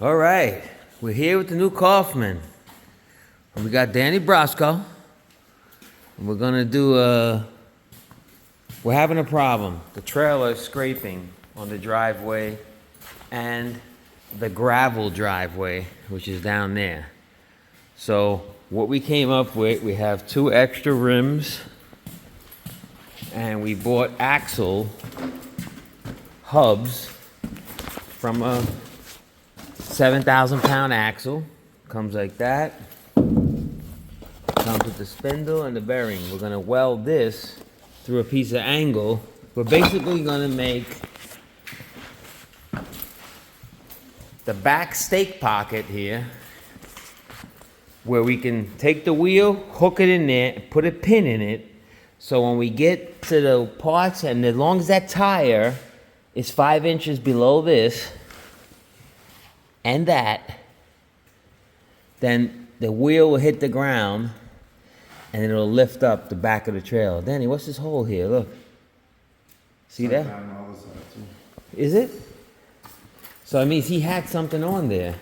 All right, we're here with the new Kaufman. We got Danny Brasco. We're gonna do we're having a problem. The trailer is scraping on the driveway and the gravel driveway, which is down there. So what we came up with, we have 2 extra rims, and we bought axle hubs from a 7,000-pound axle. Comes like that. Comes with the spindle and the bearing. We're gonna weld this through a piece of angle. We're basically gonna make the back stake pocket here, where we can take the wheel, hook it in there, and put a pin in it. So when we get to the parts, and as long as that tire is 5 inches below this and that, then the wheel will hit the ground and it'll lift up the back of the trailer. Danny, what's this hole here? Look. See that? Is it? So it means he had something on there.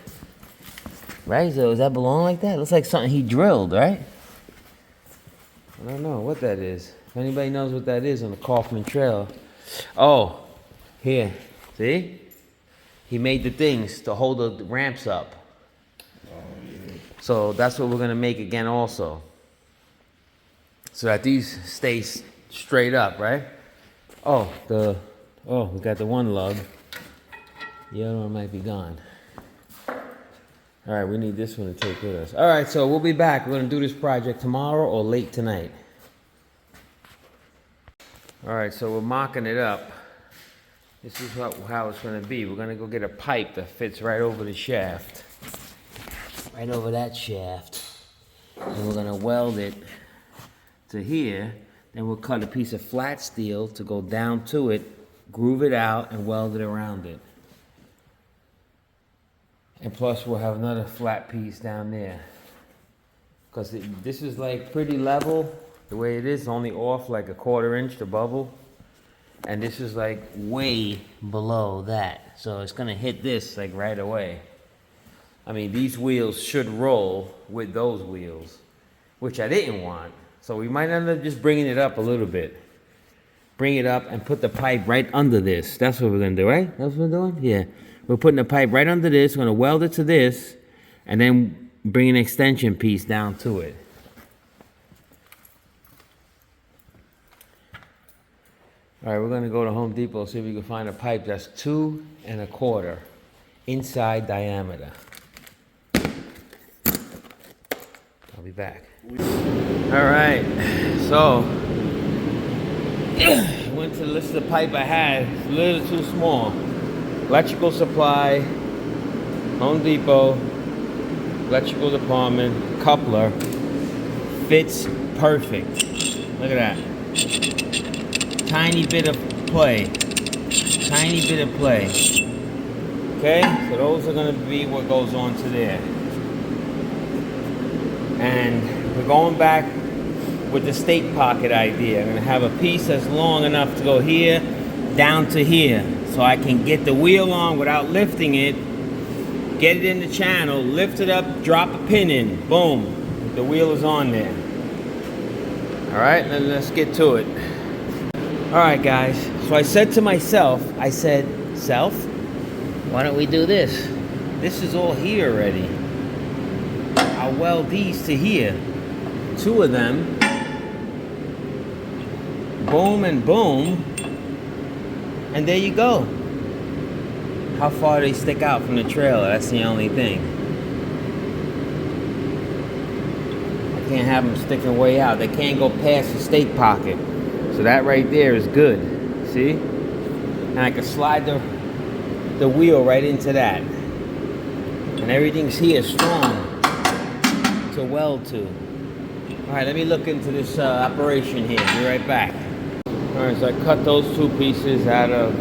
Right? So does that belong like that? It looks like something he drilled, right? I don't know what that is. If anybody knows what that is on the Kaufman trailer. Oh, here. See? He made the things to hold the ramps up. So that's what we're gonna make again also. So that these stay straight up, right? Oh, we got the one lug. The other one might be gone. All right, we need this one to take with us. All right, so we'll be back. We're gonna do this project tomorrow or late tonight. All right, so we're mocking it up. This is how it's gonna be. We're gonna go get a pipe that fits right over the shaft. Right over that shaft. And we're gonna weld it to here. Then we'll cut a piece of flat steel to go down to it, groove it out, and weld it around it. And plus we'll have another flat piece down there. Because this is like pretty level, the way it is, only off like a 1/4 inch, the bubble. And this is like way below that. So it's gonna hit this like right away. I mean, these wheels should roll with those wheels, which I didn't want. So we might end up just bringing it up a little bit. Bring it up and put the pipe right under this. That's what we're gonna do, right? That's what we're doing? Yeah. We're putting the pipe right under this. We're gonna weld it to this, and then bring an extension piece down to it. All right, we're gonna go to Home Depot, see if we can find a pipe that's 2 1/4 inside diameter. I'll be back. All right, so I went to the list of the pipe I had. It's a little too small. Electrical supply, Home Depot, electrical department, coupler, fits perfect. Look at that. Tiny bit of play. Tiny bit of play. Okay, so those are gonna be what goes on to there. And we're going back with the stake pocket idea. I'm gonna have a piece that's long enough to go here, down to here. So I can get the wheel on without lifting it, get it in the channel, lift it up, drop a pin in, boom, the wheel is on there. All right, then let's get to it. All right, guys, so I said to myself, self, why don't we do this? This is all here already. I'll weld these to here, 2 of them, boom and boom, and there you go. How far they stick out from the trailer, that's the only thing. I can't have them sticking way out. They can't go past the stake pocket. So that right there is good, see? And I can slide the wheel right into that. And everything's here strong to weld to. All right, let me look into this operation here. Be right back. All right, so I cut those 2 pieces out of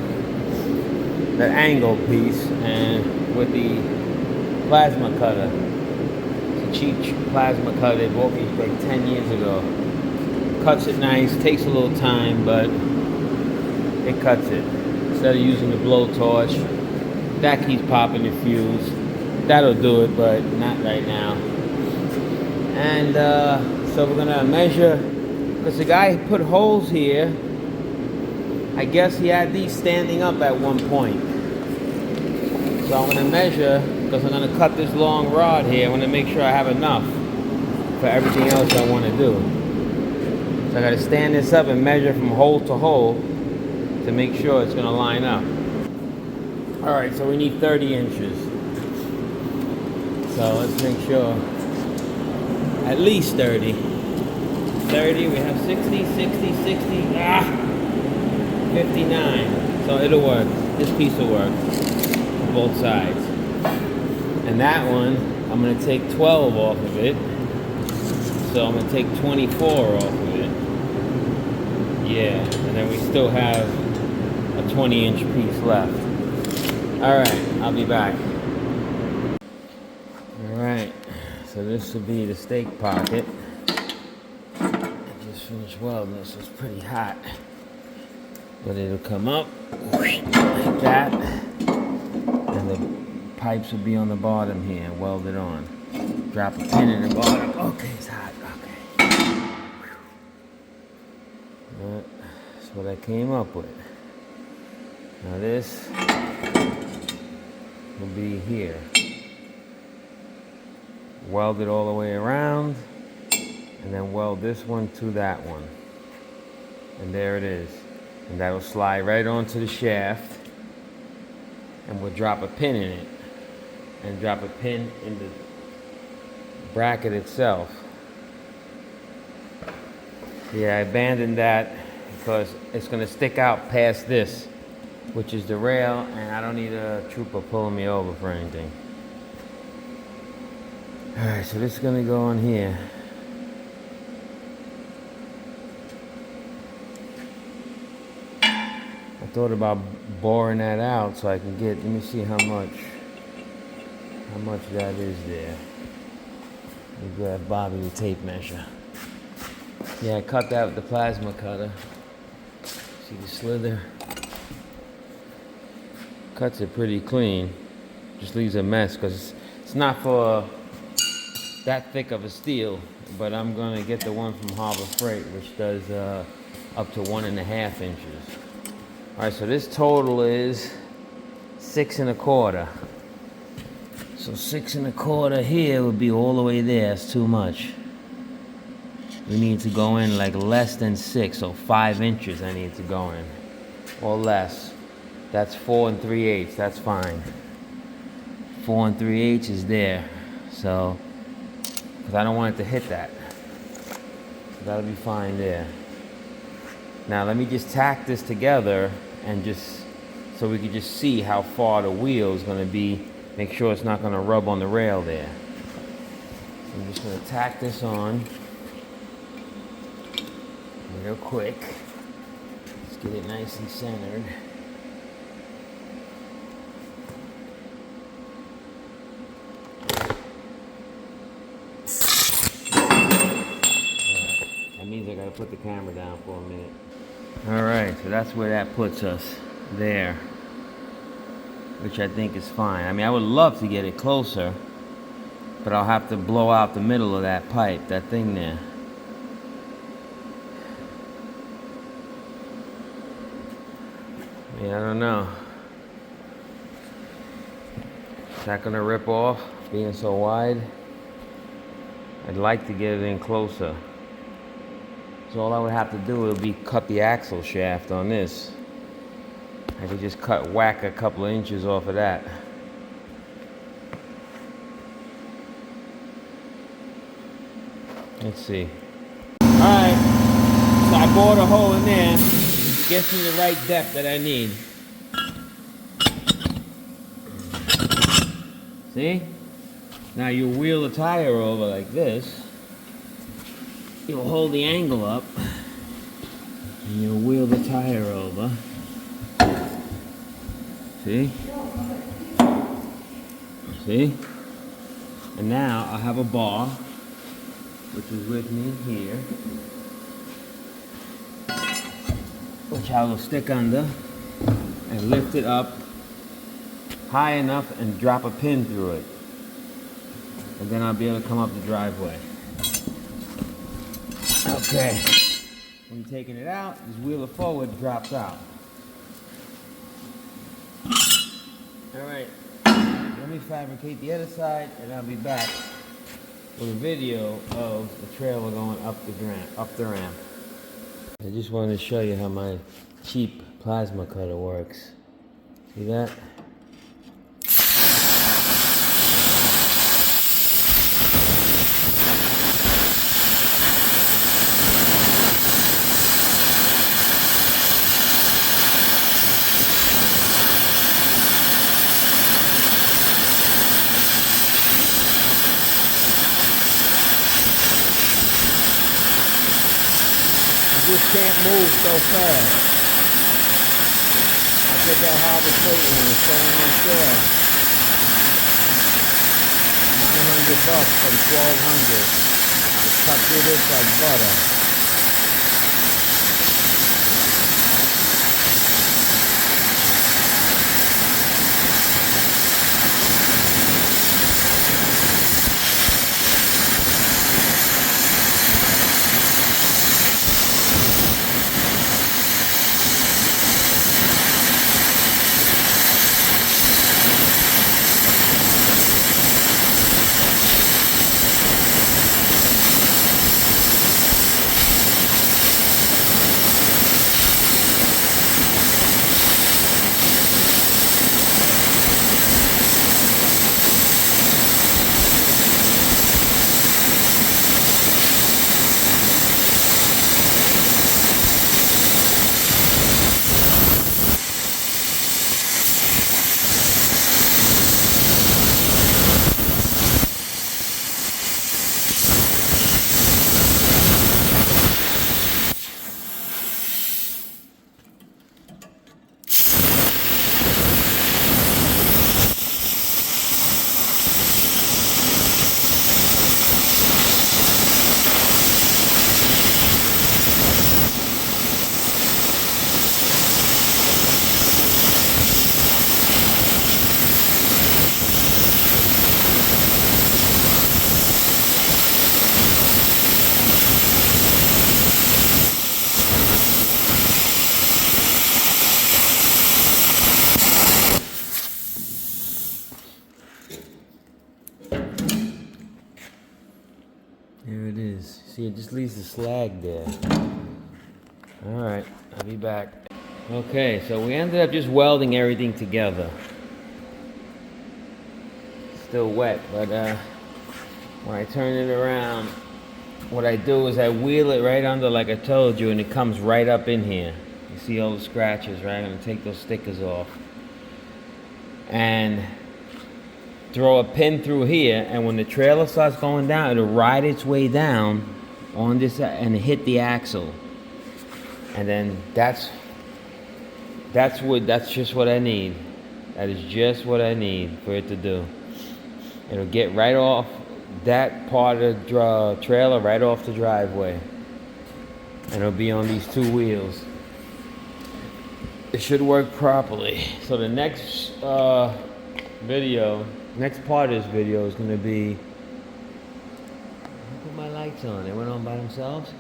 the angle piece and with the plasma cutter. It's a cheap plasma cutter. They bought me like 10 years ago. Cuts it nice, takes a little time, but it cuts it. Instead of using the blowtorch, that keeps popping the fuse. That'll do it, but not right now. And so we're gonna measure, because the guy put holes here. I guess he had these standing up at one point. So I'm gonna measure, because I'm gonna cut this long rod here. I wanna make sure I have enough for everything else I wanna do. So I gotta stand this up and measure from hole to hole to make sure it's gonna line up. All right, so we need 30 inches. So let's make sure at least 30. 30, we have 60, 60, 60, 59. So it'll work. This piece will work on both sides. And that one, I'm gonna take 12 off of it. So I'm gonna take 24 off of it. Yeah, and then we still have a 20-inch piece left. All right, I'll be back. All right, so this will be the steak pocket. I just finished welding this, so it's pretty hot. But it'll come up like that, and the pipes will be on the bottom here, welded on. Drop a pin in the bottom. Okay, it's hot, okay. That's what I came up with. Now this will be here. Weld it all the way around, and then weld this one to that one. And there it is. And that'll slide right onto the shaft, and we'll drop a pin in it, and drop a pin in the bracket itself. Yeah, I abandoned that because it's gonna stick out past this, which is the rail, and I don't need a trooper pulling me over for anything. All right, so this is gonna go on here. I thought about boring that out so I can get, let me see how much that is there. Let me grab Bobby the tape measure. Yeah, I cut that with the plasma cutter. See the slither? Cuts it pretty clean. Just leaves a mess because it's not for that thick of a steel, but I'm gonna get the one from Harbor Freight, which does up to 1.5 inches. All right, so this total is 6 1/4. So 6 1/4 here would be all the way there. It's too much. We need to go in like less than 6, so 5 inches I need to go in, or less. That's 4 3/8. That's fine. 4 3/8 is there, so because I don't want it to hit that. So that'll be fine there. Now let me just tack this together and just so we can just see how far the wheel is going to be. Make sure it's not going to rub on the rail there. So I'm just going to tack this on real quick. Let's get it nice and centered. That means I got to put the camera down for a minute. All right, so that's where that puts us there, which I think is fine. I mean, I would love to get it closer, but I'll have to blow out the middle of that pipe, that thing there. Yeah, I don't know. Is that gonna rip off, being so wide? I'd like to get it in closer. So all I would have to do would be cut the axle shaft on this. I could just whack a couple of inches off of that. Let's see. All right, so I bored a hole in there. Gets me the right depth that I need. See? Now you wheel the tire over like this. You'll hold the angle up, and you'll wheel the tire over. See? See? And now I have a bar, which is with me here, which I will stick under and lift it up high enough and drop a pin through it. and then I'll be able to come up the driveway. Okay. When you're taking it out, just wheel it forward, it drops out. Alright, let me fabricate the other side, and I'll be back with a video of the trailer going up the ramp. I just wanted to show you how my cheap plasma cutter works. See that? Just can't move so fast. I get that Harbor Freight one, it's going on sale. $900 from $1,200. Just cut through this like butter. There it is. See, it just leaves the slag there. Alright, I'll be back. Okay, so we ended up just welding everything together. Still wet, but when I turn it around, what I do is I wheel it right under like I told you, and it comes right up in here. You see all the scratches, right? I'm going to take those stickers off. And throw a pin through here, and when the trailer starts going down, it'll ride its way down on this and hit the axle. And then that's just what I need. That is just what I need for it to do. It'll get right off that part of the trailer, right off the driveway. And it'll be on these two wheels. It should work properly. So the next next part of this video is going to be... Put my lights on. They went on by themselves.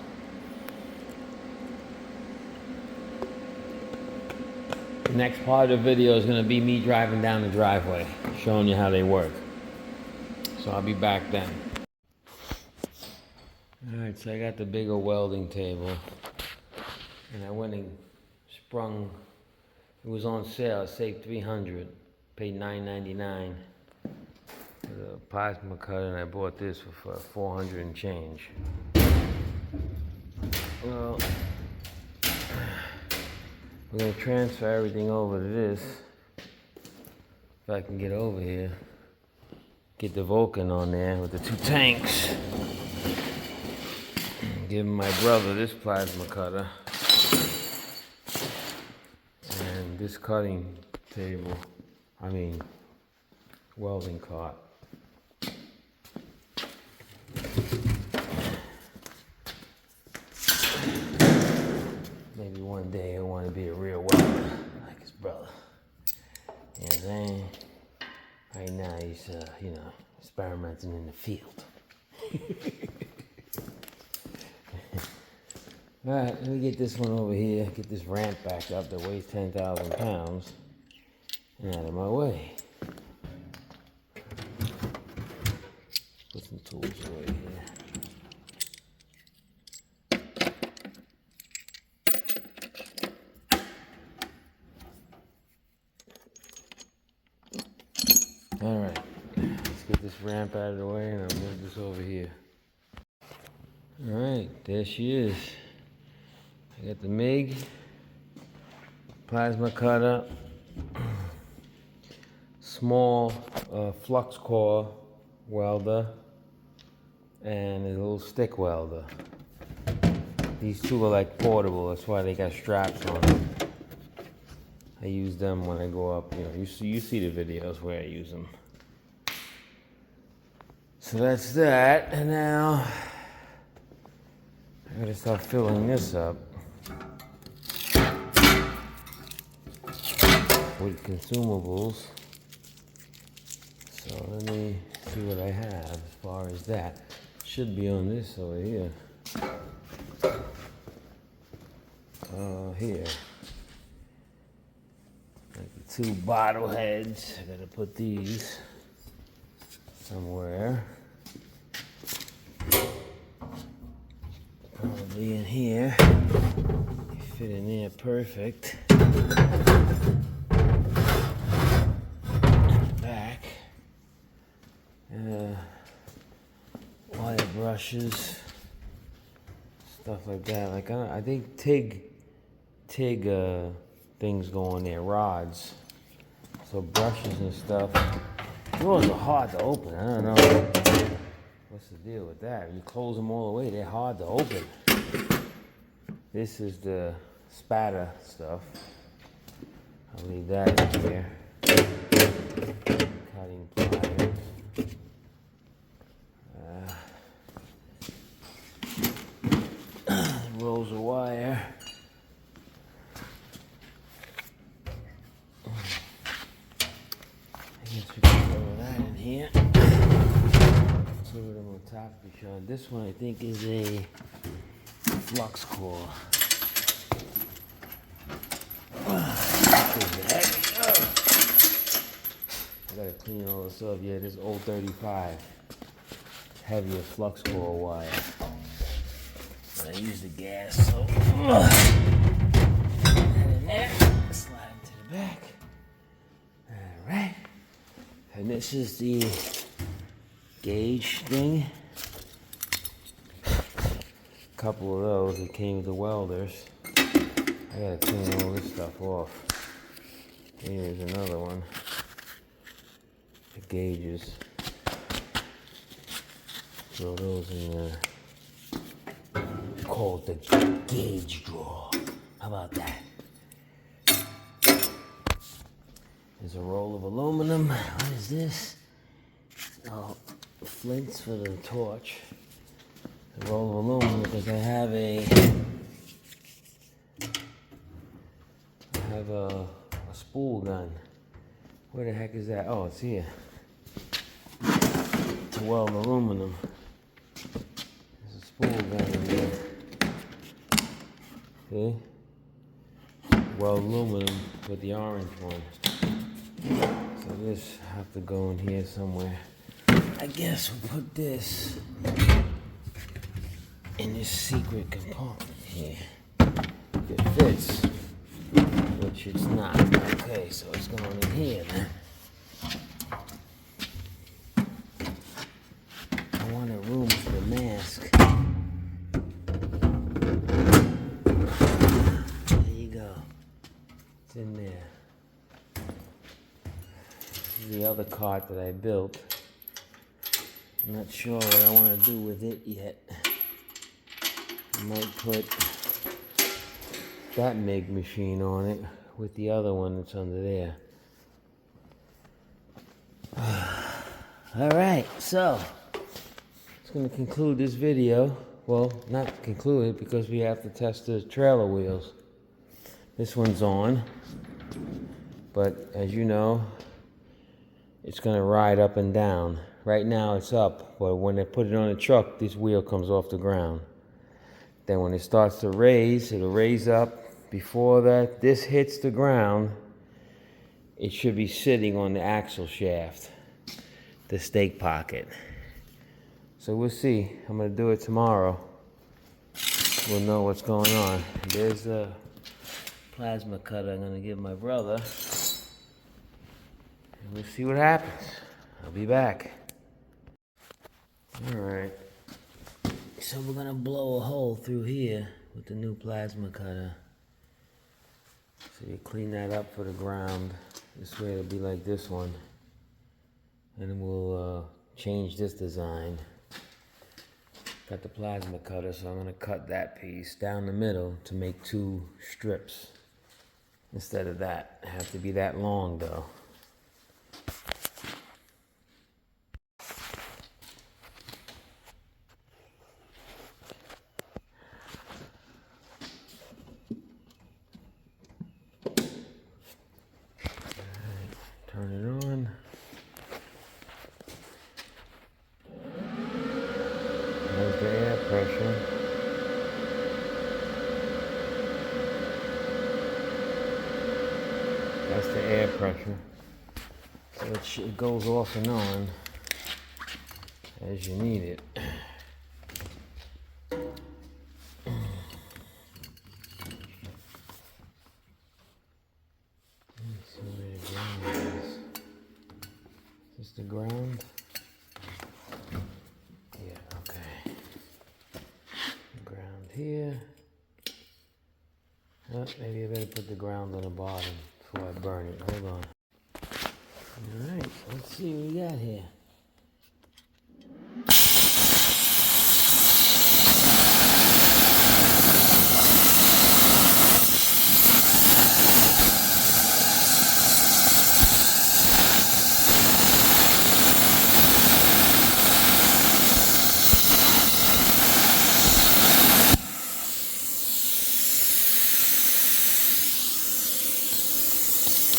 The next part of the video is going to be me driving down the driveway, showing you how they work. So I'll be back then. Alright, so I got the bigger welding table. And I went and sprung... It was on sale. I saved $300. Paid $9.99 for the plasma cutter, and I bought this for $400 and change. Well, we're gonna transfer everything over to this. If I can get over here, get the Vulcan on there with the two tanks. Give my brother this plasma cutter and this cutting table. Welding cart. Maybe one day he'll want to be a real welder like his brother. You know what I'm saying? Right now he's, you know, experimenting in the field. All right, let me get this one over here, get this ramp back up that weighs 10,000 pounds and out of my way. Put some tools away here. All right, let's get this ramp out of the way and I'll move this over here. All right, there she is. I got the MIG, plasma cutter, small flux core welder, and a little stick welder. These two are like portable, that's why they got straps on them. I use them when I go up, you know, you see the videos where I use them. So that's that, and now I gotta start filling this up with consumables. So let me see what I have as far as that. Should be on this over here. Here. Like the two bottle heads. I gotta put these somewhere. Probably in here. They fit in there perfect. Back. Wire brushes. Stuff like that. Like I think TIG things go on there, rods. So brushes and stuff. Drawers are hard to open. I don't know what's the deal with that. You close them all the way, they're hard to open. This is the spatter stuff. I'll leave that in here. Cutting pliers. Rolls of wire. I guess we can throw that in here. Two of them on top to be sure. This one I think is a flux core. I gotta clean all this up. Yeah, this old 35. Heavier flux core wire. I use the gas, so that in there, slide into the back. All right, and this is the gauge thing. A couple of those that came with the welders. I gotta clean all this stuff off. Here's another one. The gauges. Throw those in there. Called the gauge drawer. How about that? There's a roll of aluminum. What is this? Oh, flints for the torch. A roll of aluminum because I have a spool gun. Where the heck is that? Oh, it's here. To weld aluminum. There's a spool gun in there. See? Weld aluminum with the orange one. So this have to go in here somewhere. I guess we'll put this in this secret compartment here. It fits, which it's not. Okay, so it's going in here then. I want a room for the mask. There you go. It's in there. This is the other cart that I built. I'm not sure what I want to do with it yet. I might put that MIG machine on it with the other one that's under there. All right, so it's going to conclude this video. Well, not conclude it because we have to test the trailer wheels. This one's on, but as you know, it's gonna ride up and down. Right now it's up, but when they put it on the truck, this wheel comes off the ground. Then when it starts to raise, it'll raise up. Before this hits the ground, it should be sitting on the axle shaft, the stake pocket. So we'll see. I'm gonna do it tomorrow. We'll know what's going on. There's the plasma cutter I'm gonna give my brother. And we'll see what happens. I'll be back. All right. So we're gonna blow a hole through here with the new plasma cutter. So you clean that up for the ground. This way it'll be like this one. And then we'll change this design. Got the plasma cutter, so I'm gonna cut that piece down the middle to make 2 strips. Instead of that. It have to be that long though. Turn it on. There's the air pressure. That's the air pressure. So it goes off and on as you need it. Let's see where the ground is. Is this the ground? Yeah, okay. Ground here. Oh, maybe I better put the ground on the bottom before I burn it. Hold on. Alright, let's see what we got here.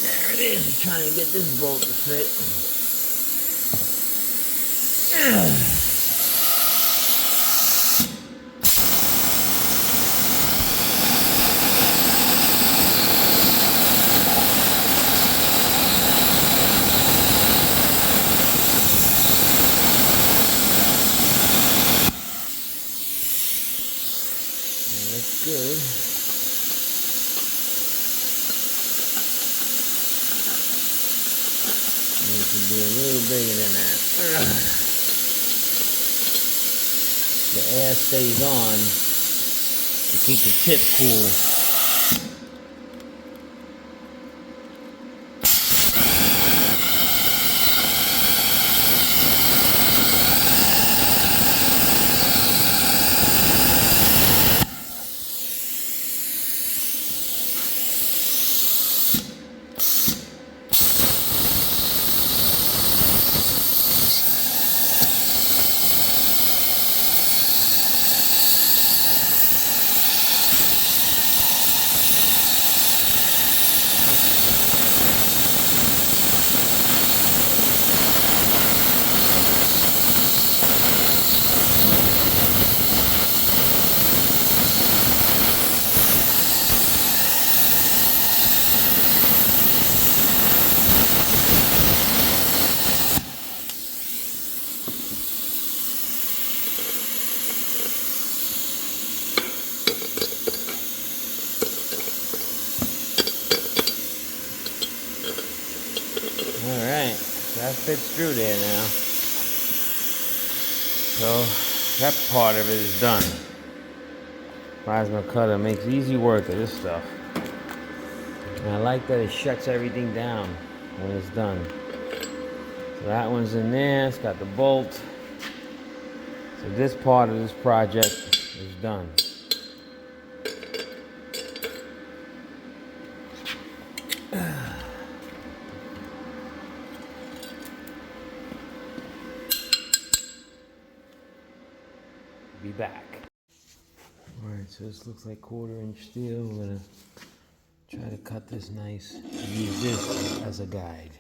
There it is. I'm trying to get this bolt to fit. That's good. It should be a little bigger than that. The air stays on to keep the tip cool. Alright, so that fits through there now. So that part of it is done. Plasma cutter makes easy work of this stuff. And I like that it shuts everything down when it's done. So that one's in there, it's got the bolt. So this part of this project is done. Be back. Alright, so this looks like 1/4" steel. We're gonna try to cut this nice. Use this as a guide.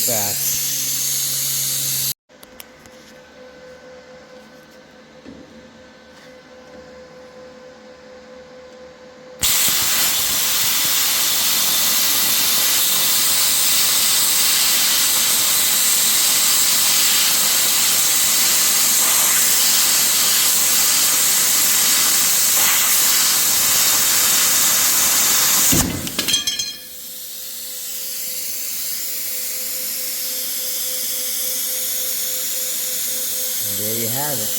back. And there you have it.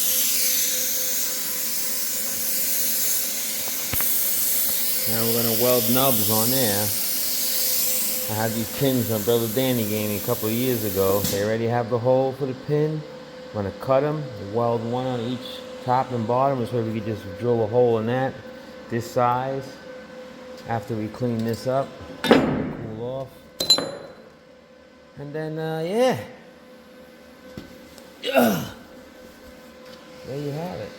Now we're gonna weld nubs on there. I had these pins my brother Danny gave me a couple of years ago. They already have the hole for the pin. I'm gonna cut them, weld one on each top and bottom, so we can just drill a hole in that, this size. After we clean this up, cool off, and then yeah, there you have it,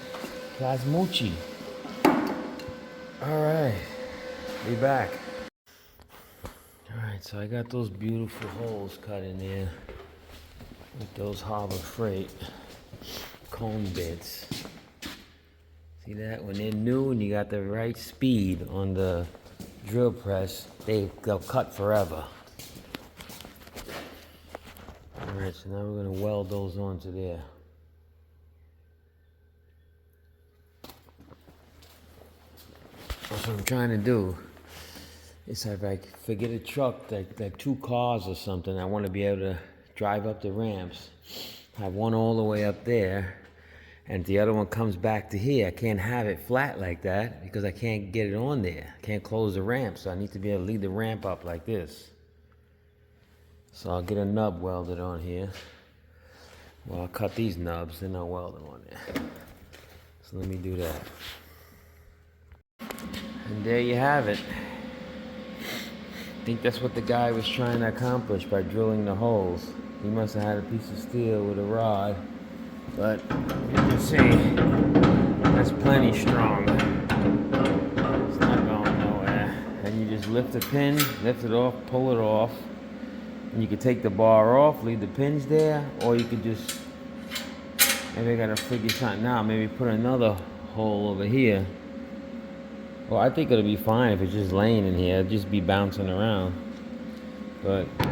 Plasmucci. All right, be back. All right, so I got those beautiful holes cut in there with those Harbor Freight cone bits. See that? When they're new and you got the right speed on the drill press, they'll cut forever. All right, so now we're gonna weld those onto there. That's what I'm trying to do. It's like if I forget a truck, like 2 cars or something, I want to be able to drive up the ramps. I have one all the way up there, and the other one comes back to here. I can't have it flat like that because I can't get it on there. I can't close the ramp, so I need to be able to lead the ramp up like this. So I'll get a nub welded on here. Well, I'll cut these nubs, then I'll weld them on there. So let me do that. And there you have it. I think that's what the guy was trying to accomplish by drilling the holes. He must have had a piece of steel with a rod, but you can see that's plenty strong. It's not going nowhere. And you just lift the pin, lift it off, pull it off, and you can take the bar off, leave the pins there, or you could just, maybe I gotta figure something out, maybe put another hole over here. Well, I think it'll be fine if it's just laying in here. It'll just be bouncing around. But I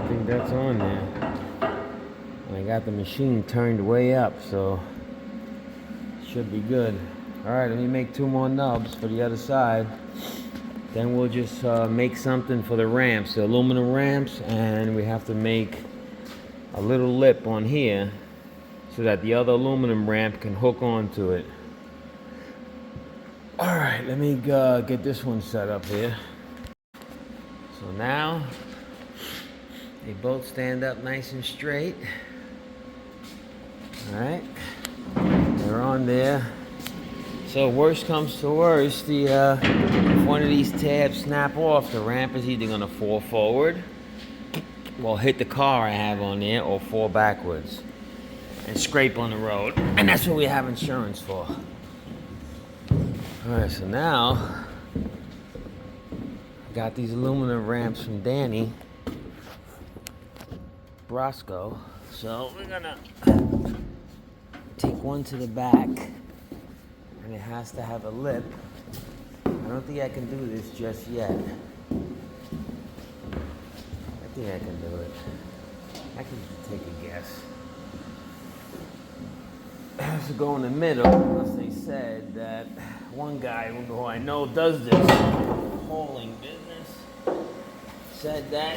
think that's on there. And I got the machine turned way up, so it should be good. All right, let me make 2 more nubs for the other side. Then we'll just make something for the ramps, the aluminum ramps, and we have to make a little lip on here so that the other aluminum ramp can hook onto it. All right, let me get this one set up here. So now, they both stand up nice and straight. All right, they're on there. So worst comes to worst, if one of these tabs snap off, the ramp is either gonna fall forward, well, hit the car I have on there, or fall backwards and scrape on the road. And that's what we have insurance for. Alright, so now I got these aluminum ramps from Danny Brasco. So we're gonna take one to the back, and it has to have a lip. I don't think I can do this just yet. I think I can do it. I can take a guess. It has to go in the middle, unless they said that one guy who I know does this hauling business said that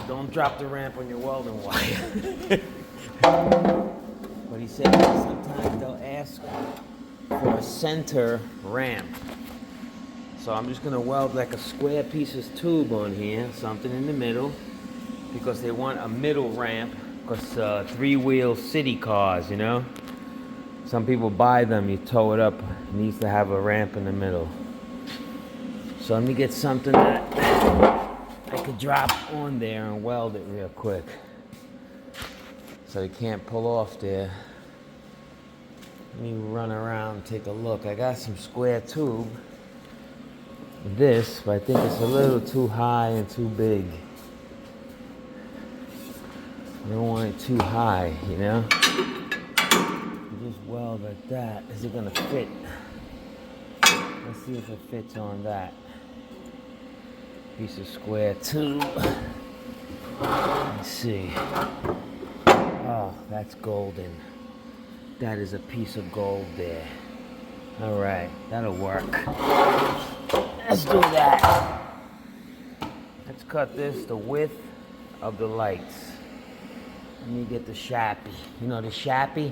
don't drop the ramp on your welding wire. But he said that sometimes they'll ask for a center ramp. So I'm just gonna weld like a square piece of tube on here, something in the middle, because they want a middle ramp, because 3-wheel city cars, you know? Some people buy them, you tow it up, it needs to have a ramp in the middle. So let me get something that I could drop on there and weld it real quick. So you can't pull off there. Let me run around, take a look. I got some square tube. This, but I think it's a little too high and too big. I don't want it too high, you know? Just weld like that. Is it gonna fit? Let's see if it fits on that piece of square tube. Let's see. Oh, that's golden. That is a piece of gold there. All right, that'll work. Let's do that. Let's cut this the width of the lights. Let me get the Sharpie. You know the Sharpie?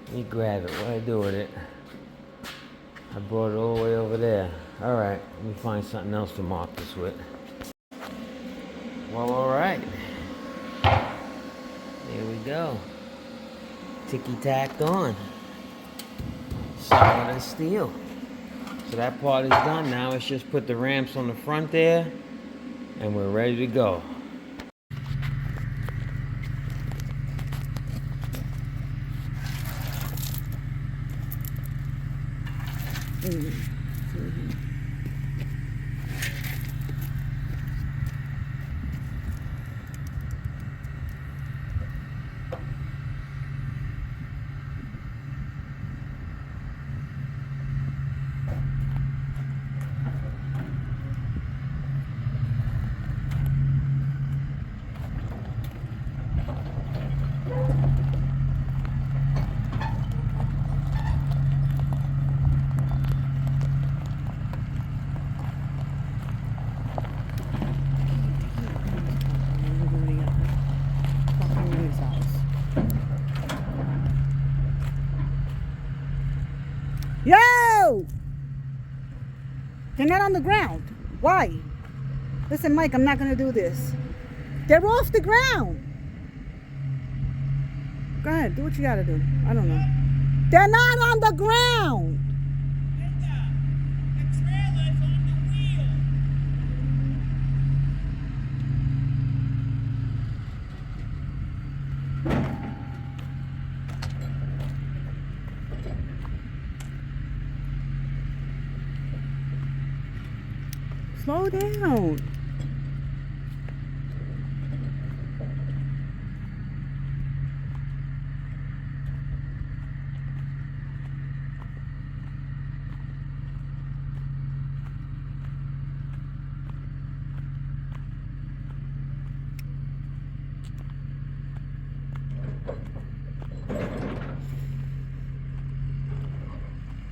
Let me grab it. What do I do with it? I brought it all the way over there. All right, let me find something else to mark this with. Well, all right. There we go. Ticky-tacked on. Solid as steel. So that part is done. Now let's just put the ramps on the front there, and we're ready to go. Yo! They're not on the ground. Why? Listen, Mike, I'm not going to do this. They're off the ground. Go ahead, do what you got to do. I don't know. They're not on the ground. The trailer's on the wheel. Slow down.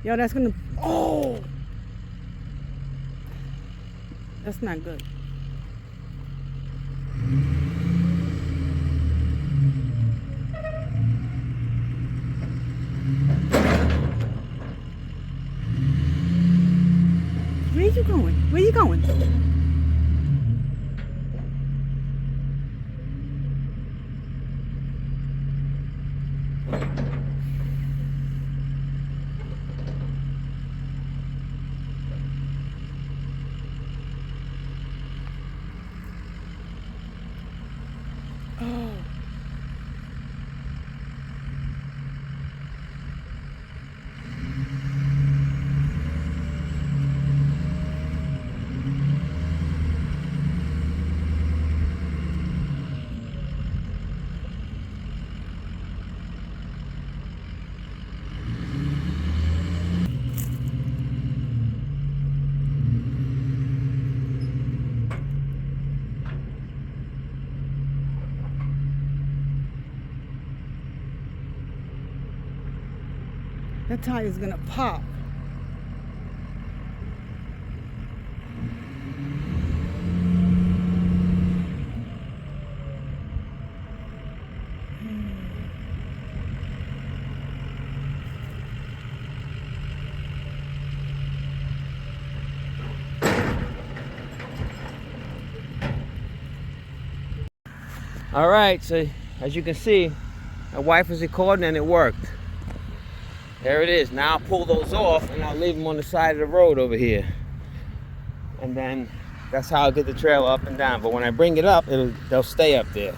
Yo, that's gonna. Oh! That's not good. Where you going? Where you going? Oh. That tire's gonna pop. All right, so as you can see, my wife was recording and it worked. There it is. Now I'll pull those off and I'll leave them on the side of the road over here. And then that's how I'll get the trailer up and down. But when I bring it up, they'll stay up there.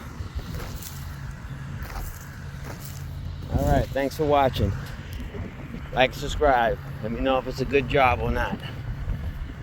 All right, thanks for watching. Like, subscribe. Let me know if it's a good job or not.